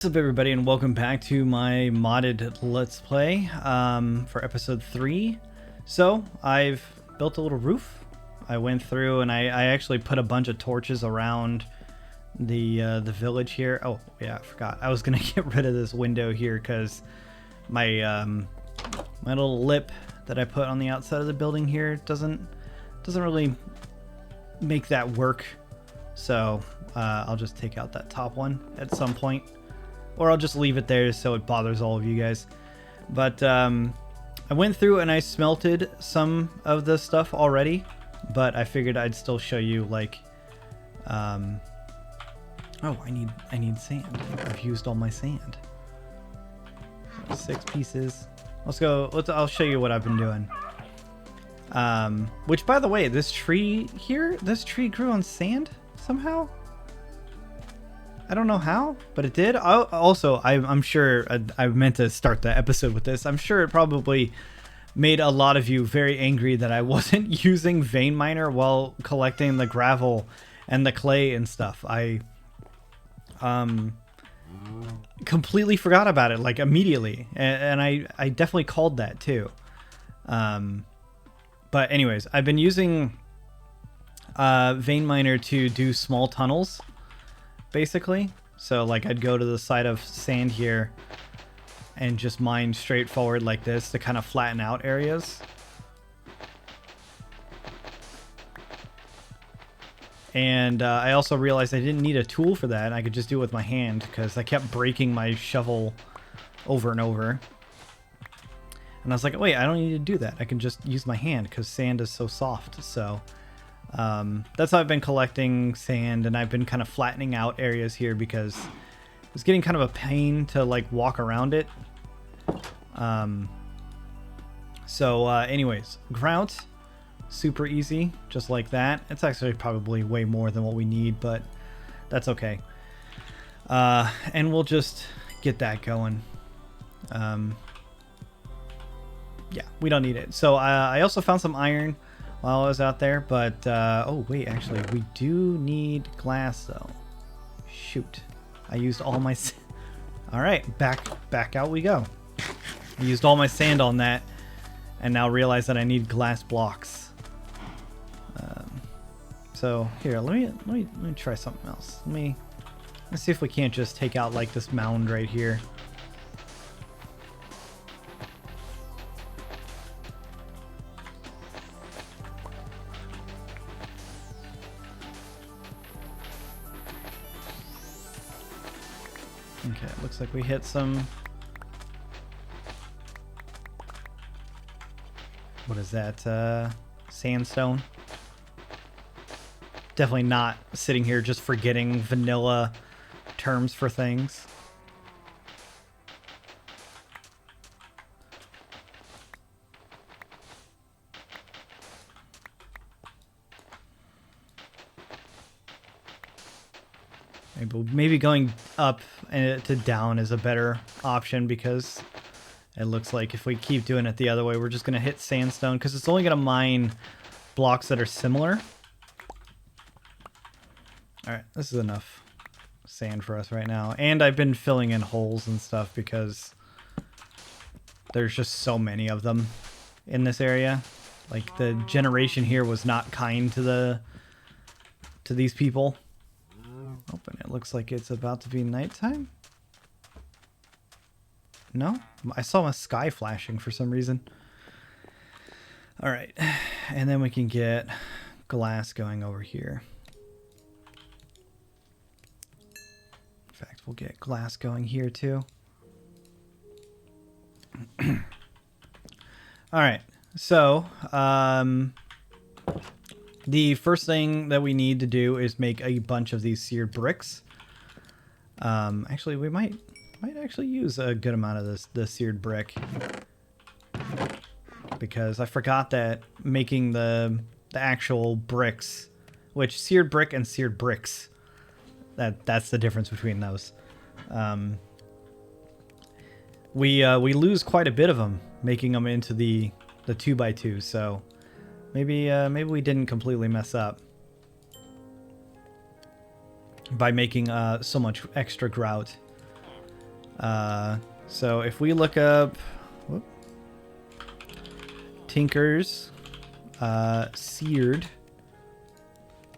What's up everybody and welcome back to my modded Let's Play for episode 3. So I've built a little roof. I went through and I actually put a bunch of torches around the village here. Oh yeah, I forgot. I was gonna get rid of this window here because my my little lip that I put on the outside of the building here doesn't really make that work. So I'll just take out that top one at some point. Or I'll just leave it there so it bothers all of you guys. But I went through and I smelted some of the stuff already. But I figured I'd still show you like... oh, I need sand. I've used all my sand. 6 pieces. I'll show you what I've been doing. Which, by the way, this tree here, this tree grew on sand somehow. I don't know how, but it did. I'm sure I meant to start the episode with this. I'm sure it probably made a lot of you very angry that I wasn't using vein miner while collecting the gravel and the clay and stuff. I completely forgot about it like immediately, and I definitely called that too. But anyways, I've been using vein miner to do small tunnels. Basically, so like I'd go to the side of sand here and just mine straight forward like this to kind of flatten out areas. And I also realized I didn't need a tool for that. I could just do it with my hand because I kept breaking my shovel over and over. And I was like, wait, I don't need to do that. I can just use my hand because sand is so soft. So that's how I've been collecting sand, and I've been kind of flattening out areas here because it's getting kind of a pain to like walk around it. Anyways, grout, super easy, just like that. It's actually probably way more than what we need, but that's okay. And we'll just get that going. Yeah, we don't need it. So I also found some iron while I was out there, but oh wait, actually we do need glass though. Shoot, I used all my all right, back out we go. I used all my sand on that and now realize that I need glass blocks. So here, let me try something else. Let's see if we can't just take out like this mound right here. Okay, it looks like we hit some... What is that? Sandstone? Definitely not sitting here just forgetting vanilla terms for things. Maybe going up to down is a better option because it looks like if we keep doing it the other way, we're just going to hit sandstone because it's only going to mine blocks that are similar. All right, this is enough sand for us right now. And I've been filling in holes and stuff because there's just so many of them in this area. Like the generation here was not kind to these people. Open. It looks like it's about to be nighttime. No? I saw a sky flashing for some reason. Alright. And then we can get glass going over here. In fact, we'll get glass going here too. Alright. So, the first thing that we need to do is make a bunch of these seared bricks. Actually, we might actually use a good amount of the seared brick because I forgot that making the actual bricks, which seared brick and seared bricks, that's the difference between those. We lose quite a bit of them making them into the 2x2, so. Maybe we didn't completely mess up by making so much extra grout. So if we look up Tinker's seared,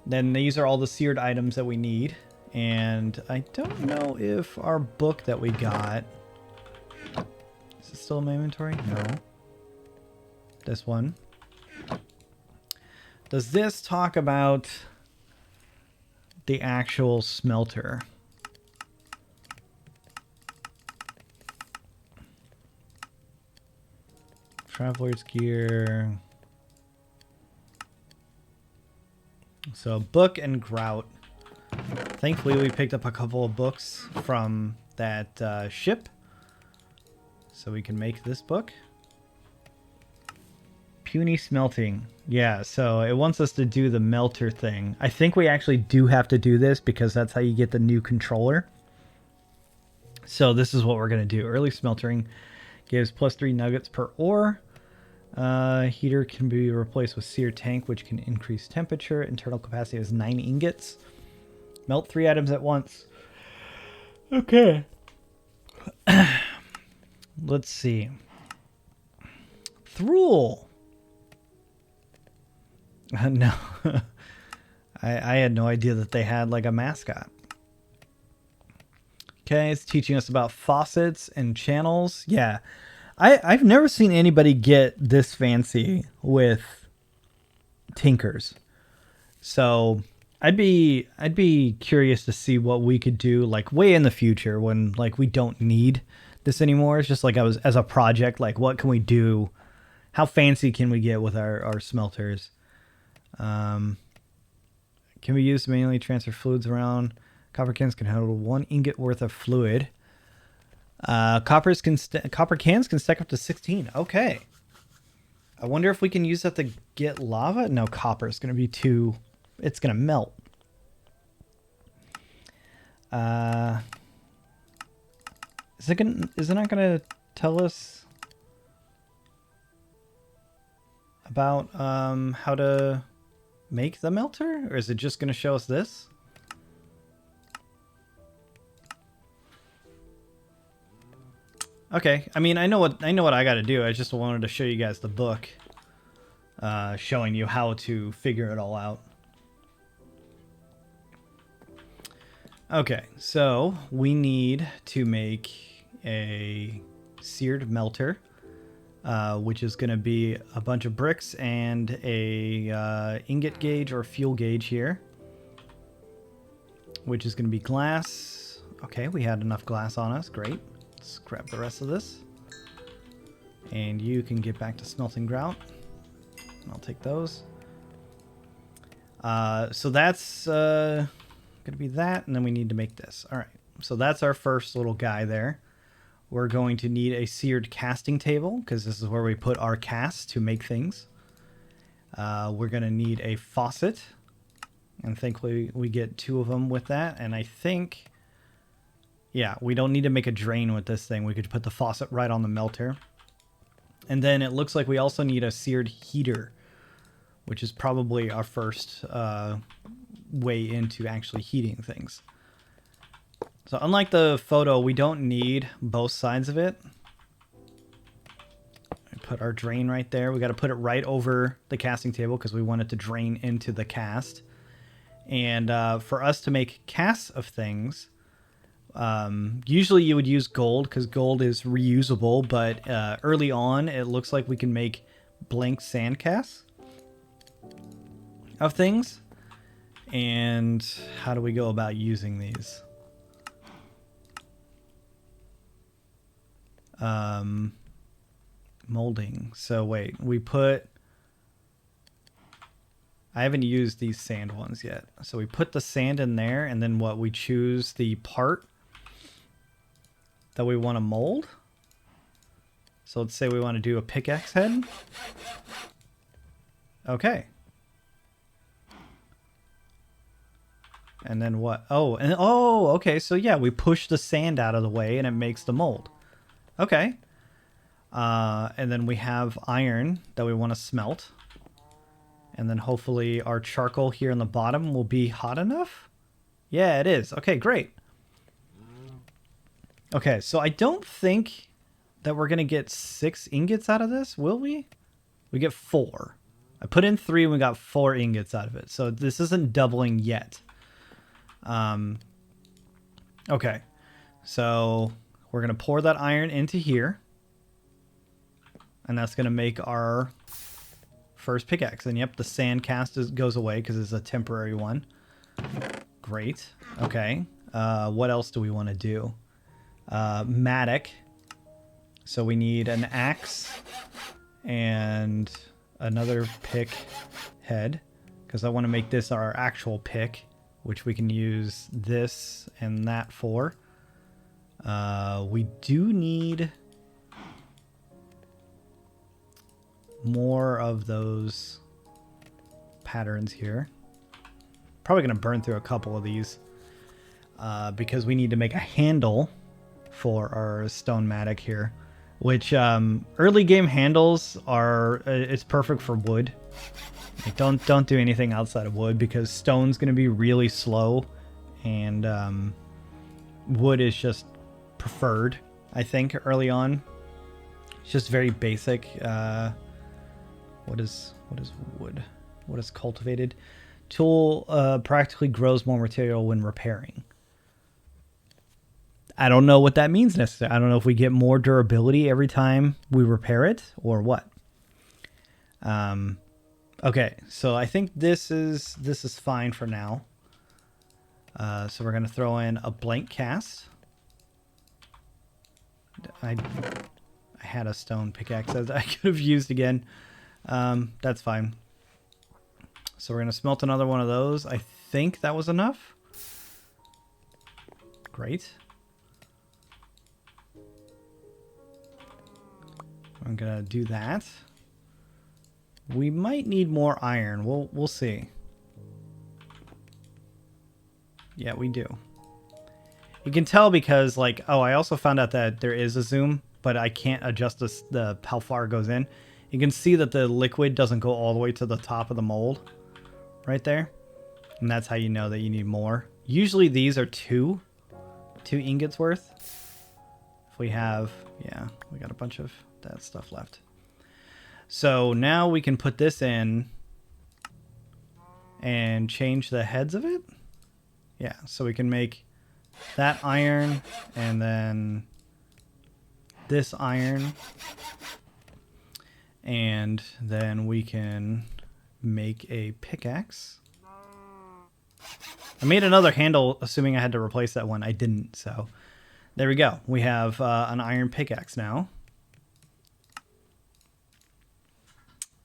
then these are all the seared items that we need. And I don't know if our book that we got, is it still in my inventory? No. This one. Does this talk about the actual smelter? Traveler's gear. So book and grout. Thankfully we picked up a couple of books from that ship, so we can make this book. Puny smelting. Yeah, so it wants us to do the melter thing. I think we actually do have to do this because that's how you get the new controller. So this is what we're going to do. Early smeltering gives +3 nuggets per ore. Heater can be replaced with seared tank, which can increase temperature. Internal capacity is 9 ingots. Melt 3 items at once. Okay. Let's see. Thrall. No. I had no idea that they had like a mascot. Okay, it's teaching us about faucets and channels. Yeah. I've never seen anybody get this fancy with Tinkers. So I'd be curious to see what we could do like way in the future when like we don't need this anymore. It's just like as a project, like what can we do? How fancy can we get with our smelters? Can be used to manually transfer fluids around. Copper cans can handle 1 ingot worth of fluid. Copper cans can stack up to 16. Okay. I wonder if we can use that to get lava. No, copper is going to be too... It's going to melt. Is it not going to tell us about how to make the melter? Or is it just going to show us this? Okay, I mean, I know what I got to do. I just wanted to show you guys the book, showing you how to figure it all out. Okay, so we need to make a seared melter, which is going to be a bunch of bricks and a ingot gauge or fuel gauge here, which is going to be glass. Okay, we had enough glass on us. Great. Let's grab the rest of this. And you can get back to smelting grout. I'll take those. So that's going to be that, and then we need to make this. All right, so that's our first little guy there. We're going to need a seared casting table, because this is where we put our casts to make things. We're going to need a faucet, and thankfully we get 2 of them with that, and I think... Yeah, we don't need to make a drain with this thing. We could put the faucet right on the melter. And then it looks like we also need a seared heater, which is probably our first way into actually heating things. So unlike the photo, we don't need both sides of it. Put our drain right there. We got to put it right over the casting table because we want it to drain into the cast. And for us to make casts of things... usually you would use gold because gold is reusable, but early on it looks like we can make blank sand casts of things. And how do we go about using these? Molding. So wait, I haven't used these sand ones yet. So we put the sand in there, and then what? We choose the part that we want to mold. So let's say we want to do a pickaxe head. Okay. And then what? Oh, okay. So yeah, we push the sand out of the way and it makes the mold. Okay. And then we have iron that we want to smelt. And then hopefully our charcoal here in the bottom will be hot enough. Yeah, it is. Okay, great. Okay, so I don't think that we're going to get 6 ingots out of this, will we? We get 4. I put in 3 and we got 4 ingots out of it. So this isn't doubling yet. Okay, so we're going to pour that iron into here. And that's going to make our first pickaxe. And yep, the sand cast goes away because it's a temporary one. Great. Okay. What else do we want to do? Mattock. So we need an axe and another pick head because I want to make this our actual pick, which we can use this and that for. We do need more of those patterns here. Probably going to burn through a couple of these because we need to make a handle for our stone mattock here, which early game handles are it's perfect for wood. Like, don't do anything outside of wood because stone's going to be really slow, and wood is just preferred, I think, early on. It's just very basic. What is wood? What is cultivated? Tool practically grows more material when repairing. I don't know what that means necessarily. I don't know if we get more durability every time we repair it or what. Okay, so I think this is fine for now. So we're gonna throw in a blank cast. I had a stone pickaxe that I could have used again. That's fine. So we're gonna smelt another one of those. I think that was enough. Great. I'm gonna do that. We might need more iron. We'll see. Yeah, we do. You can tell because, like, oh, I also found out that there is a zoom, but I can't adjust the how far it goes in. You can see that the liquid doesn't go all the way to the top of the mold right there. And that's how you know that you need more. Usually these are two ingots worth. If we have, yeah, we got a bunch of that stuff left. So now we can put this in and change the heads of it. Yeah, so we can make that iron and then this iron. And then we can make a pickaxe. I made another handle assuming I had to replace that one. I didn't, so there we go. We have an iron pickaxe now,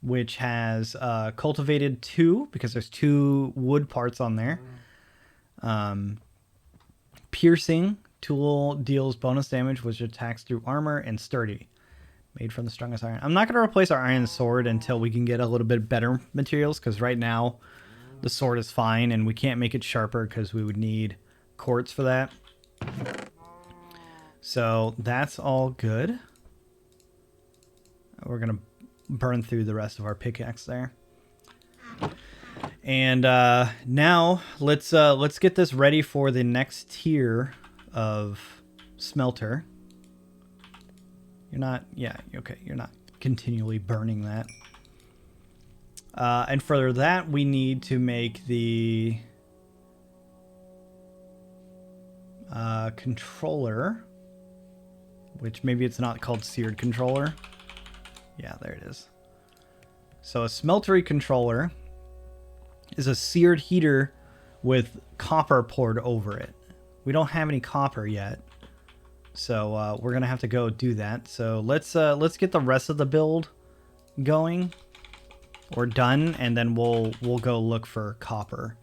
which has cultivated 2 because there's 2 wood parts on there. Piercing tool deals bonus damage which attacks through armor, and sturdy, made from the strongest iron. I'm not going to replace our iron sword until we can get a little bit better materials, because right now the sword is fine and we can't make it sharper because we would need quartz for that. So that's all good. We're going to burn through the rest of our pickaxe there. And now let's get this ready for the next tier of smelter. You're not, yeah, okay, you're not continually burning that. And for that, we need to make the controller, which maybe it's not called Seared Controller. Yeah, there it is. So a Smeltery Controller is a seared heater with copper poured over it. We don't have any copper yet, so we're gonna have to go do that. So let's get the rest of the build going or done, and then we'll go look for copper.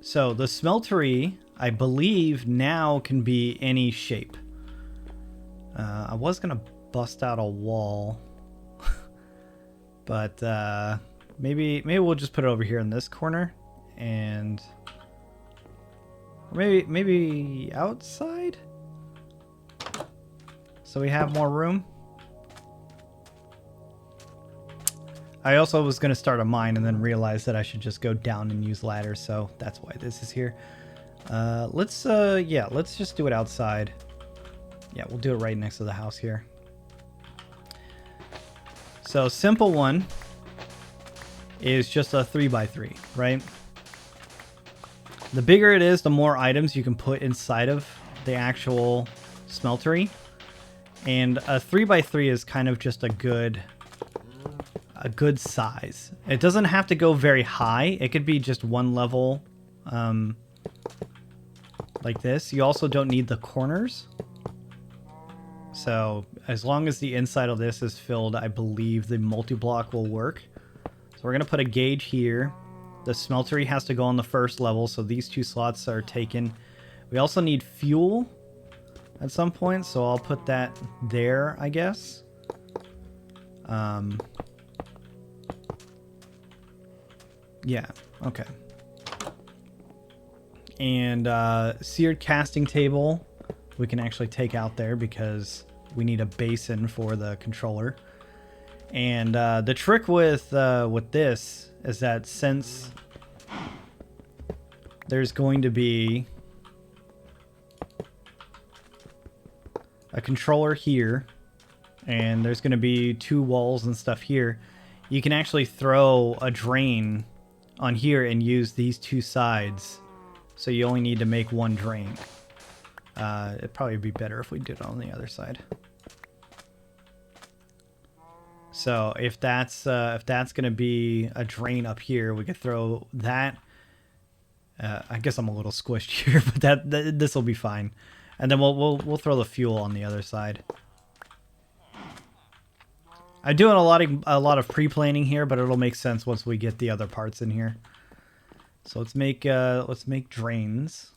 So the smeltery, I believe, now can be any shape. I was gonna bust out a wall, but maybe we'll just put it over here in this corner, and maybe outside, so we have more room. I also was going to start a mine and then realized that I should just go down and use ladders, so that's why this is here. Let's just do it outside. Yeah, we'll do it right next to the house here. So simple one is just a 3x3, right? The bigger it is, the more items you can put inside of the actual smeltery. And a 3x3 is kind of just a good size. It doesn't have to go very high. It could be just one level like this. You also don't need the corners. So as long as the inside of this is filled, I believe the multi-block will work. So we're going to put a gauge here. The smeltery has to go on the first level, so these two slots are taken. We also need fuel at some point, so I'll put that there, I guess. Yeah, okay. And seared casting table we can actually take out there because we need a basin for the controller. And the trick with this is that since there's going to be a controller here and there's going to be two walls and stuff here, you can actually throw a drain on here and use these two sides, so you only need to make one drain. It'd probably be better if we did it on the other side. So if that's gonna be a drain up here, we could throw that. I guess I'm a little squished here, but this will be fine. And then we'll throw the fuel on the other side. I'm doing a lot of pre-planning here, but it'll make sense once we get the other parts in here. So let's make drains,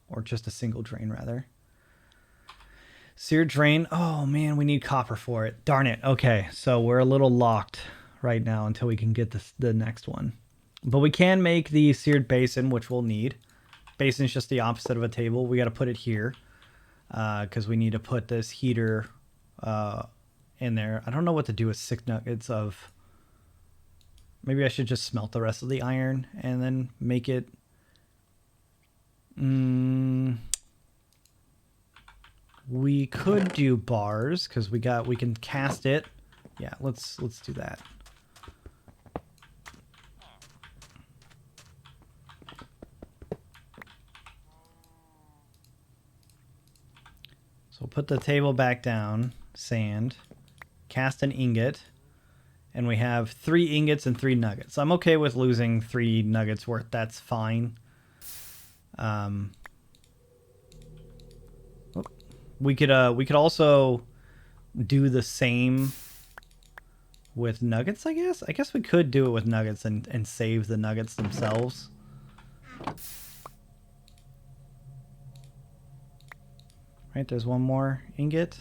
or just a single drain rather. Seared drain. Oh man, we need copper for it. Darn it. Okay, so we're a little locked right now until we can get the next one. But we can make the seared basin, which we'll need. Basin is just the opposite of a table. We got to put it here because we need to put this heater in there. I don't know what to do with 6 nuggets of... Maybe I should just smelt the rest of the iron and then make it... We could do bars because we can cast it. Yeah, let's do that. So we'll put the table back down, sand, cast an ingot, and we have 3 ingots and 3 nuggets. I'm okay with losing 3 nuggets worth. That's fine. We could also do the same with nuggets, I guess. I guess we could do it with nuggets and save the nuggets themselves. Right, there's one more ingot.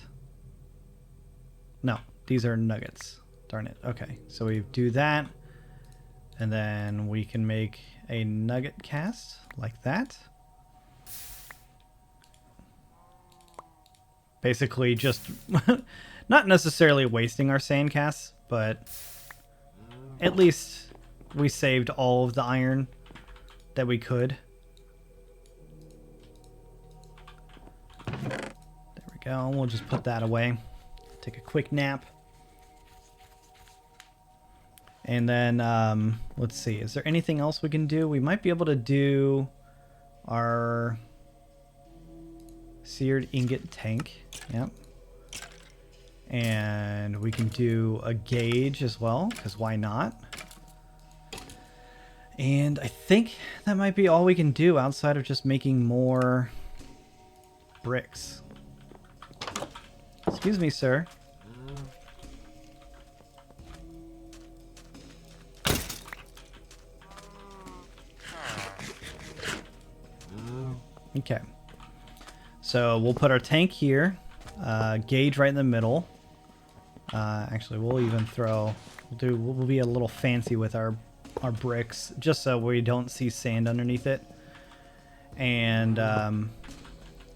No, these are nuggets. Darn it. Okay, so we do that. And then we can make a nugget cast like that. Basically just not necessarily wasting our sand casts, but at least we saved all of the iron that we could. There we go. We'll just put that away. Take a quick nap. And then, let's see. Is there anything else we can do? We might be able to do our seared ingot tank. Yep. And we can do a gauge as well, because why not? And I think that might be all we can do outside of just making more bricks. Excuse me, sir. Okay. So we'll put our tank here, gauge right in the middle. Actually, we'll even throw, we'll be a little fancy with our bricks, just so we don't see sand underneath it. And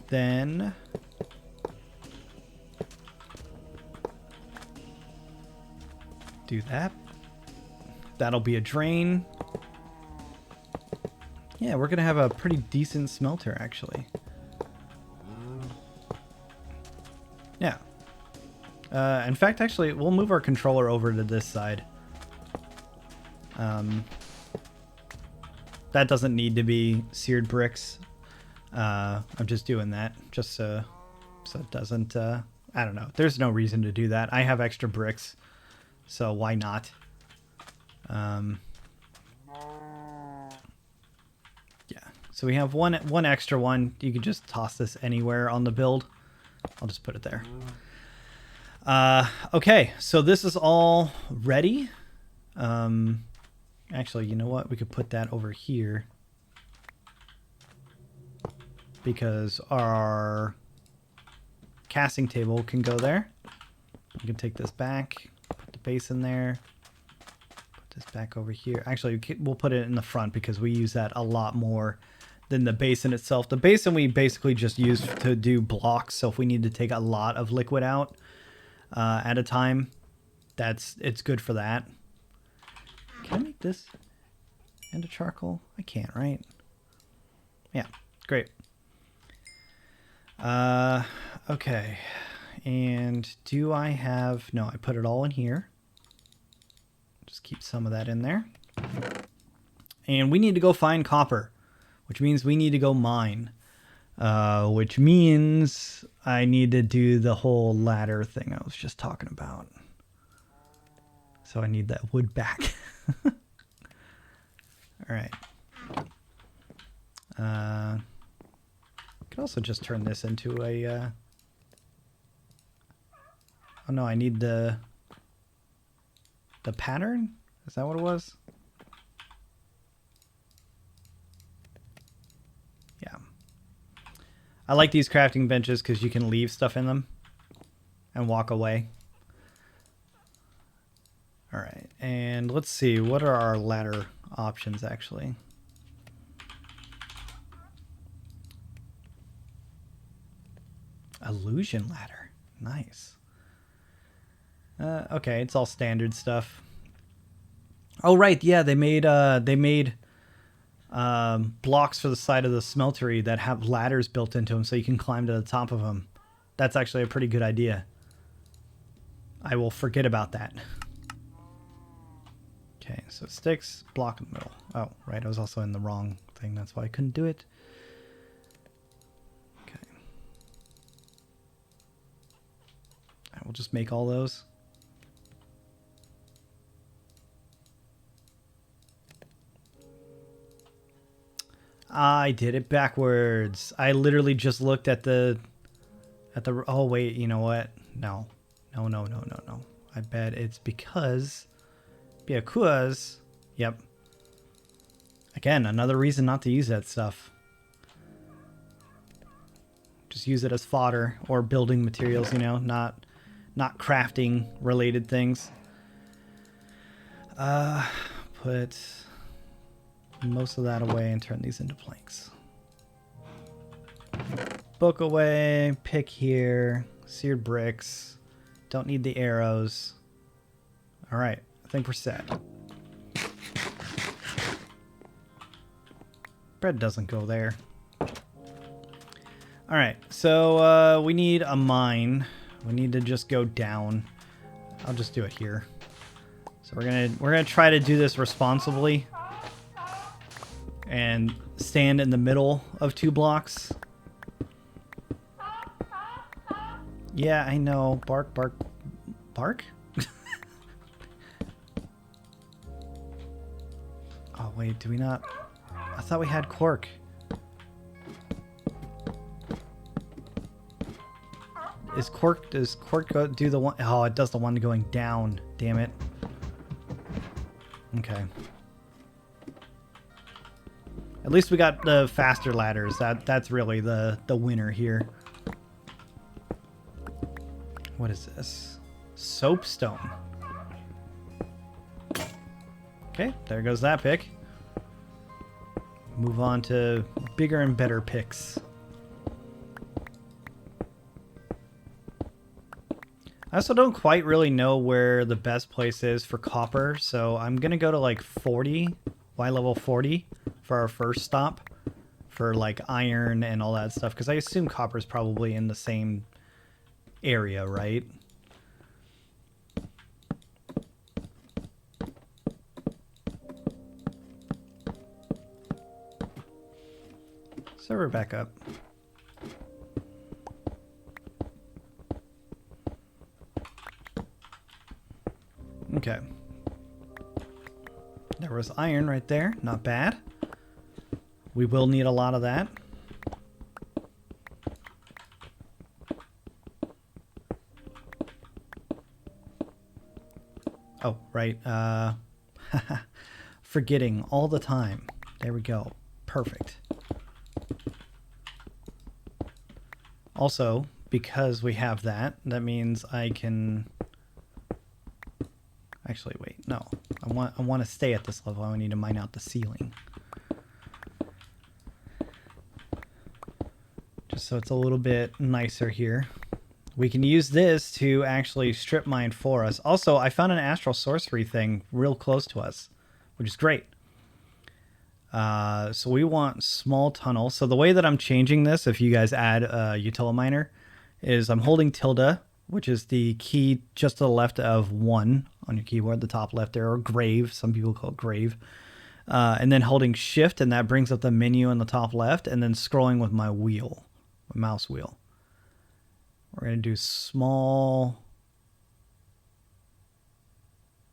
then do that. That'll be a drain. Yeah, we're gonna have a pretty decent smelter, actually. Yeah. In fact, actually, we'll move our controller over to this side. That doesn't need to be seared bricks. I'm just doing that just so it doesn't, I don't know. There's no reason to do that. I have extra bricks, so why not? Yeah. So we have one extra one. You can just toss this anywhere on the build. I'll just put it there. Okay, so this is all ready. Actually, you know what? We could put that over here because our casting table can go there. You can take this back, put the basin there, put this back over here. Actually, we'll put it in the front because we use that a lot more than the basin itself. The basin we basically just use to do blocks, so if we need to take a lot of liquid out at a time, it's good for that. Can I make this into charcoal? I can't, right? Yeah, great. Okay. And do I have... No, I put it all in here. Just keep some of that in there. And we need to go find copper, which means we need to go mine. Which means I need to do the whole ladder thing I was just talking about. So I need that wood back. All right. I could also just turn this into a... Oh no, I need the pattern? Is that what it was? Yeah. I like these crafting benches because you can leave stuff in them and walk away. All right, and let's see, what are our ladder options actually? Illusion ladder, nice. Okay, it's all standard stuff. Oh right, yeah, they made blocks for the side of the smeltery that have ladders built into them so you can climb to the top of them. That's actually a pretty good idea. I will forget about that. Okay, so sticks, block in the middle. Oh, right, I was also in the wrong thing. That's why I couldn't do it. Okay. I will just make all those. I did it backwards. I literally just looked at the... Oh, wait, you know what? No. No. I bet it's because... Yep. Again, another reason not to use that stuff. Just use it as fodder or building materials, you know, not crafting related things. Put most of that away and turn these into planks. Book away, pick here, seared bricks. Don't need the arrows. All right. I think we're set. Bread doesn't go there. All right, so we need a mine. We need to just go down. I'll just do it here. So we're gonna try to do this responsibly and stand in the middle of 2 blocks. Yeah, I know. Bark, bark, bark. Oh, wait, do we not? I thought we had cork. Does cork do the one? Oh, it does the one going down. Damn it. Okay. At least we got the faster ladders. That's really the winner here. What is this? Soapstone. Okay, there goes that pick. Move on to bigger and better picks. I also don't quite really know where the best place is for copper, so I'm gonna go to like 40, Y level 40 for our first stop for like iron and all that stuff, because I assume copper's probably in the same area, right? Server back up. Okay. There was iron right there. Not bad. We will need a lot of that. Oh, right. Forgetting all the time. There we go. Perfect. Also, because we have that, that means I can... Actually, wait. No. I want to stay at this level. I need to mine out the ceiling. Just so it's a little bit nicer here. We can use this to actually strip mine for us. Also, I found an astral sorcery thing real close to us, which is great. So we want small tunnel. So the way that I'm changing this, if you guys add Utility, is I'm holding tilde, which is the key just to the left of 1 on your keyboard, the top left there, or grave. Some people call it grave. And then holding shift, and that brings up the menu in the top left, and then scrolling with my wheel, my mouse wheel. We're going to do small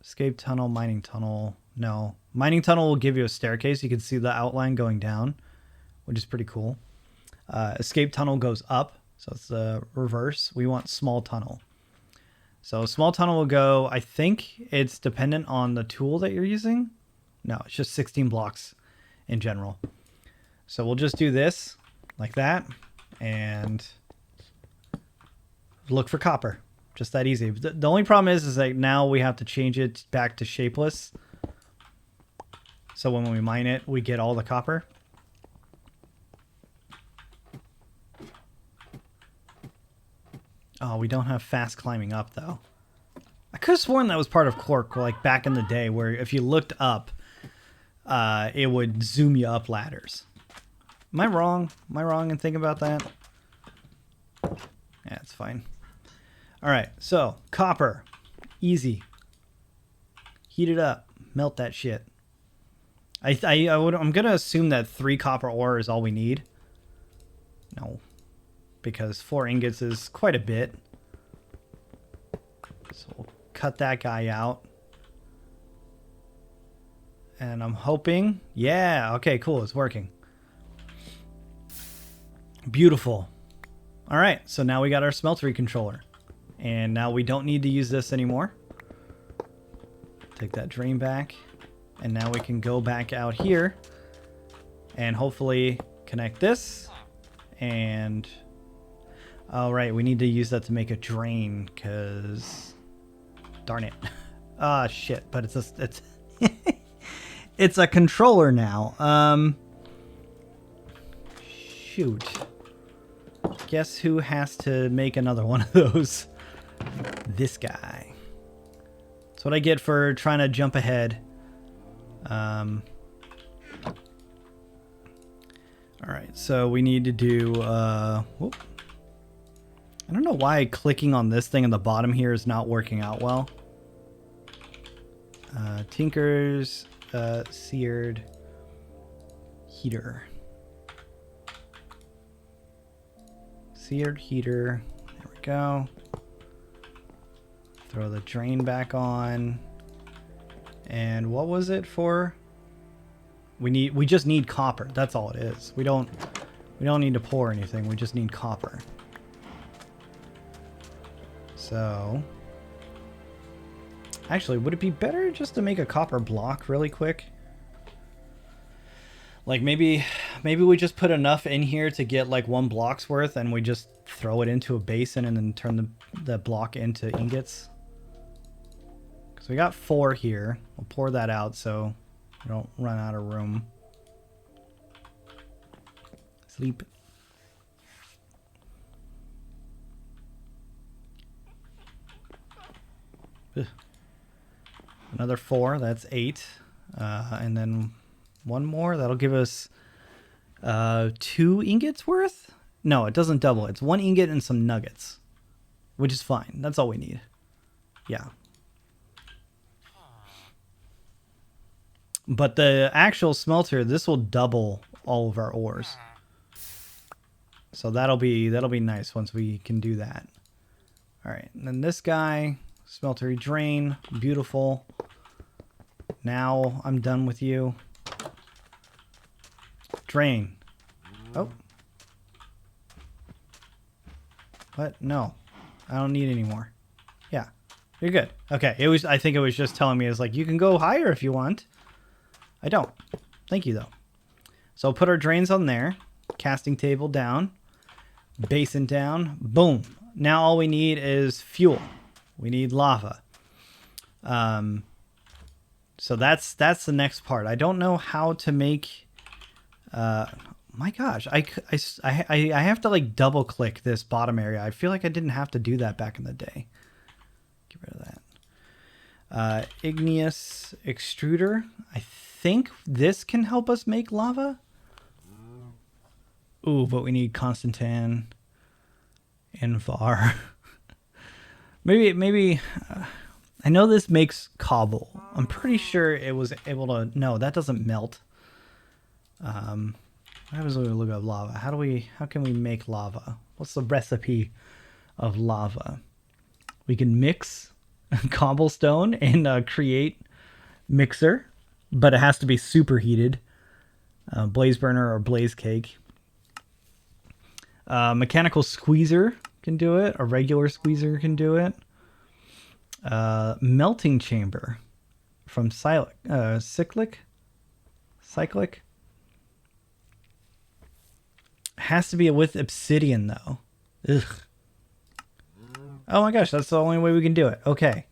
escape tunnel, mining tunnel. No, mining tunnel will give you a staircase. You can see the outline going down, which is pretty cool. Escape tunnel goes up, so it's the reverse. We want small tunnel. So small tunnel will go, I think it's dependent on the tool that you're using. No, it's just 16 blocks in general. So we'll just do this like that and look for copper. Just that easy. The only problem is that now we have to change it back to shapeless. So when we mine it, we get all the copper. Oh, we don't have fast climbing up, though. I could have sworn that was part of Quark, like back in the day, where if you looked up, it would zoom you up ladders. Am I wrong? Am I wrong in thinking about that? Yeah, it's fine. All right, so copper. Easy. Heat it up. Melt that shit. I'm going to assume that 3 copper ore is all we need. No. Because 4 ingots is quite a bit. So we'll cut that guy out. And I'm hoping... Yeah, okay, cool. It's working. Beautiful. All right, so now we got our Smeltery Controller. And now we don't need to use this anymore. Take that drain back. And now we can go back out here and hopefully connect this. And... all right, we need to use that to make a drain because... darn it. Ah, shit, but it's it's a controller now. Shoot. Guess who has to make another one of those? This guy. That's what I get for trying to jump ahead. All right, so we need to do, whoop. I don't know why clicking on this thing in the bottom here is not working out well. Tinker's, Seared Heater. Seared Heater, there we go. Throw the drain back on. And what was it for? We just need copper. That's all it is. We don't need to pour anything. We just need copper. So, actually, would it be better just to make a copper block really quick? Like maybe we just put enough in here to get like 1 block's worth, and we just throw it into a basin and then turn the block into ingots. So we got 4 here. We'll pour that out so we don't run out of room. Sleep. Ugh. Another 4, that's 8. And then One more. That'll give us 2 ingots worth. No, it doesn't double. It's 1 ingot and some nuggets, which is fine. That's all we need. Yeah. But the actual smelter, this will double all of our ores. So that'll be nice once we can do that. All right, and then this guy, Smeltery Drain, beautiful. Now I'm done with you. Drain. Oh. What? No. I don't need any more. Yeah. You're good. Okay. I think it was just telling me, it's like, you can go higher if you want. I don't. Thank you, though. So I'll put our drains on there. Casting table down. Basin down. Boom. Now all we need is fuel. We need lava. So that's the next part. I don't know how to make... my gosh, I have to like double click this bottom area. I feel like I didn't have to do that back in the day. Get rid of that. Igneous extruder. I think this can help us make lava. Ooh, but we need Constantan and var. maybe I know this makes cobble. I'm pretty sure it was able to... No, that doesn't melt. What happens when we look up lava? How can we make lava? What's the recipe of lava? We can mix cobblestone and create mixer, but it has to be superheated. Blaze burner or blaze cake. Mechanical squeezer can do it. A regular squeezer can do it. Melting chamber from cyclic. Has to be with obsidian though. Ugh. Oh my gosh, that's the only way we can do it. Okay.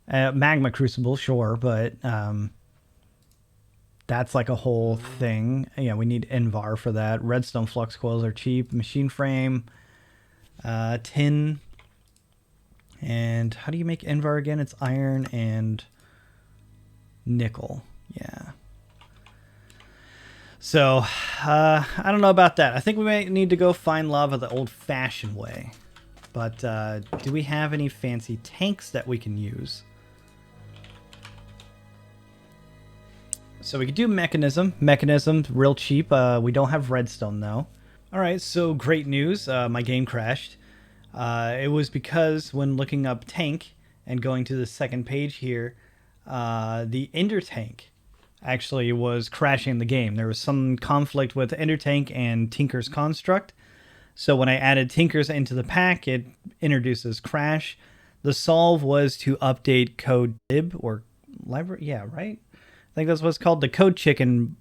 Magma Crucible, sure, but that's like a whole thing. Yeah, we need Endeavour for that. Redstone flux coils are cheap. Machine frame, tin. And how do you make Endeavour again? It's iron and nickel. Yeah. So, I don't know about that. I think we might need to go find lava the old-fashioned way. But do we have any fancy tanks that we can use? So we could do mechanism. Mechanism, real cheap. We don't have redstone, though. All right, so great news. My game crashed. It was because when looking up tank and going to the second page here, the Ender tank actually was crashing the game. There was some conflict with Ender tank and Tinker's construct. So when I added Tinker's into the pack, it introduces crash. The solve was to update code lib or library. Yeah, right? I think that's what it's called. The code chicken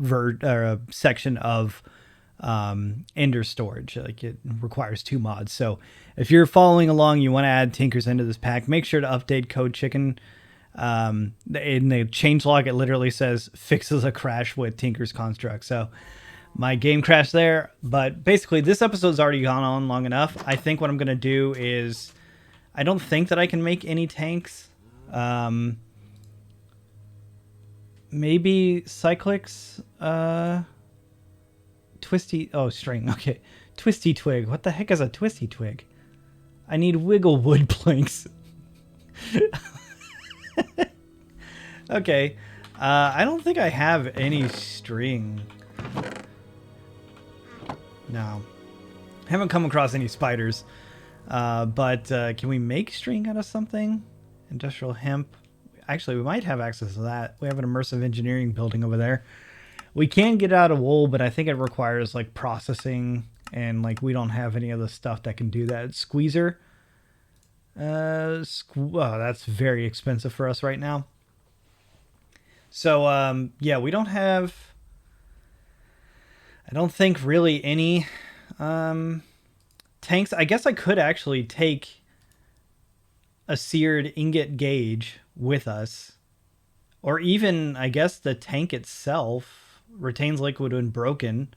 section of Ender storage. Like it requires 2 mods. So if you're following along, you want to add Tinker's into this pack, make sure to update code chicken. In the changelog, it literally says fixes a crash with Tinker's construct. So my game crashed there, but basically this episode's already gone on long enough. I think what I'm going to do is, I don't think that I can make any tanks. Maybe cyclics, twisty, oh, string. Okay. Twisty twig. What the heck is a twisty twig? I need wiggle wood planks. Okay. I don't think I have any string. No. I haven't come across any spiders. But can we make string out of something? Industrial hemp. Actually, we might have access to that. We have an immersive engineering building over there. We can get out of wool, but I think it requires like processing, and like we don't have any of the stuff that can do that. Squeezer. Oh, that's very expensive for us right now. So, yeah, we don't have, I don't think really any tanks. I guess I could actually take a seared ingot gauge with us, or even, I guess, the tank itself retains liquid when broken.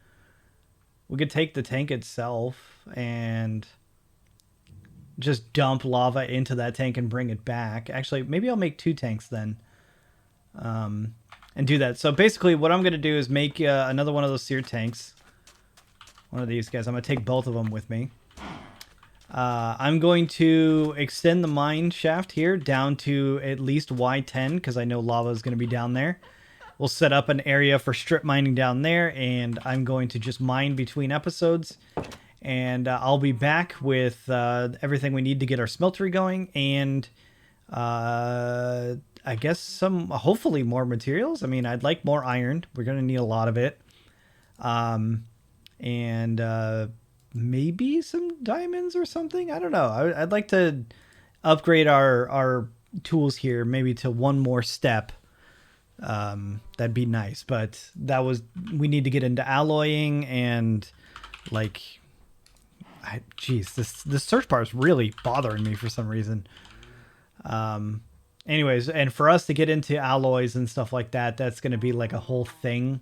We could take the tank itself and just dump lava into that tank and bring it back. Actually, maybe I'll make 2 tanks then. and do that. So basically what I'm going to do is make another one of those seared tanks. One of these guys. I'm going to take both of them with me. I'm going to extend the mine shaft here down to at least Y10 because I know lava is going to be down there. We'll set up an area for strip mining down there, and I'm going to just mine between episodes. And I'll be back with everything we need to get our smeltery going, and I guess some, hopefully more materials. I mean, I'd like more iron. We're going to need a lot of it. And maybe some diamonds or something. I don't know. I'd like to upgrade our tools here maybe to one more step. That'd be nice, but we need to get into alloying and like, this search bar is really bothering me for some reason. Anyways, and for us to get into alloys and stuff like that, that's going to be like a whole thing.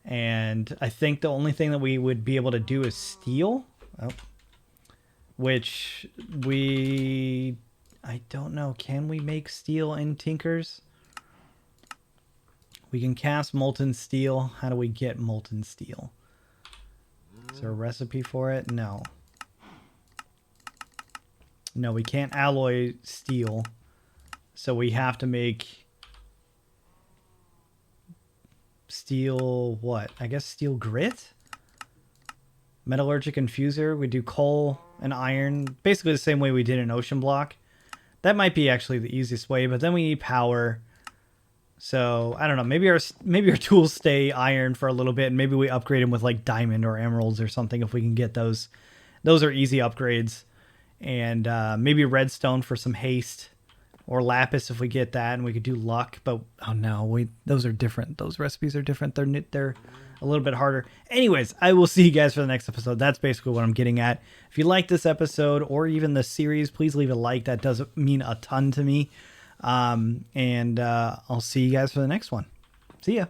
And I think the only thing that we would be able to do is steel, which I don't know. Can we make steel in Tinkers? We can cast Molten Steel. How do we get Molten Steel? Is there a recipe for it? No. No, we can't alloy steel. So we have to make steel what? I guess steel grit? Metallurgic infuser. We do coal and iron. Basically the same way we did in Ocean Block. That might be actually the easiest way, but then we need power. So I don't know. Maybe our tools stay iron for a little bit, and maybe we upgrade them with like diamond or emeralds or something if we can get those. Those are easy upgrades, and maybe redstone for some haste, or lapis if we get that, and we could do luck. But oh no, those are different. Those recipes are different. They're a little bit harder. Anyways, I will see you guys for the next episode. That's basically what I'm getting at. If you like this episode or even the series, please leave a like. That does mean a ton to me. And I'll see you guys for the next one. See ya.